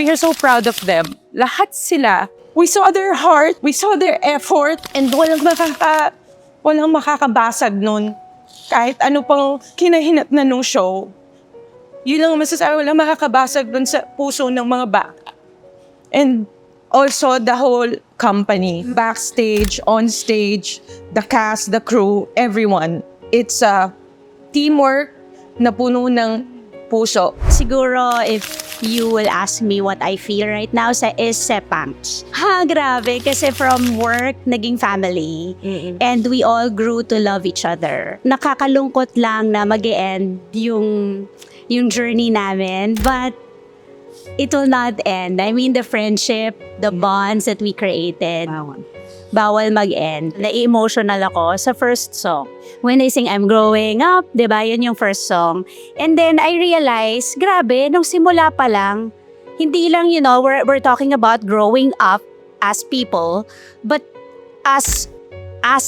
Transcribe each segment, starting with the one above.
We are so proud of them. Lahat sila. We saw their heart, we saw their effort, and walang makakabasag nun. Kahit ano pang kinahinat na nung show, yun lang masasabi, walang makakabasag dun sa puso ng mga bata. And also the whole company, backstage, on stage, the cast, the crew, everyone. It's a teamwork na puno ng puso. Siguro, if you will ask me what I feel right now is Sepangs. Grabe. Kasi from work, naging family. And we all grew to love each other. Nakakalungkot lang na mag-e-end yung journey namin. But it will not end. I mean, the friendship, the bonds that we created, bawal mag-end. Na-emotional ako sa first song. When I sing I'm Growing Up, diba? Yun yung first song. And then I realized, grabe, nung simula pa lang, hindi lang, we're talking about growing up as people, but as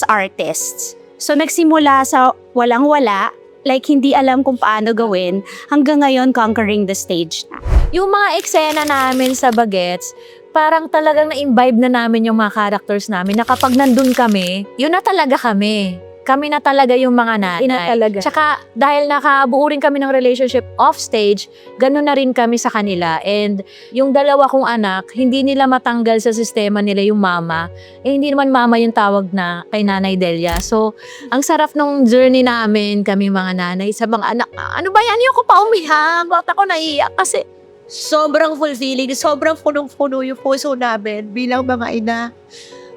artists. So nagsimula sa walang-wala, like hindi alam kung paano gawin, hanggang ngayon conquering the stage na. Yung mga eksena namin sa Bagets, parang talagang na-imbibe na namin yung mga characters namin na kapag nandun kami, yun na talaga kami. Kami na talaga yung mga nanay. Na talaga. Tsaka dahil nakabuo rin kami ng relationship off-stage, ganun na rin kami sa kanila. And yung dalawa kong anak, hindi nila matanggal sa sistema nila yung mama. Hindi naman mama yung tawag na kay Nanay Delia. So, ang sarap nung journey namin, kami mga nanay, sa mga anak. Ano ba yan? Yung ko pa umiyak. Bakit ako naiiyak? Kasi Sobrang fulfilling, sobrang punong-puno yung puso namin bilang mga ina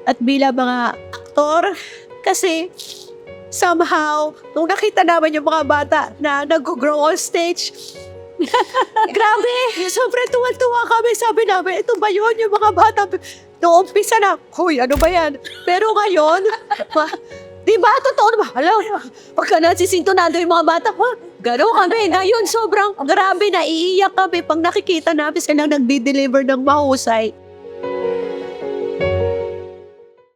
at bilang mga aktor. Kasi somehow, nung nakita namin yung mga bata na nag-grow on stage, grabe, sobrang tuwa-tuwa kami. Sabi namin, ito ba yun yung mga bata? Noong umpisa na, huy, ano ba yan? Pero ngayon, di ba? Totoo naman. Alam, pagka nasisintonado yung mga bata, gano'n kami. Ngayon, sobrang grabe, naiiyak kami pag nakikita namin silang nagdi-deliver ng mahusay.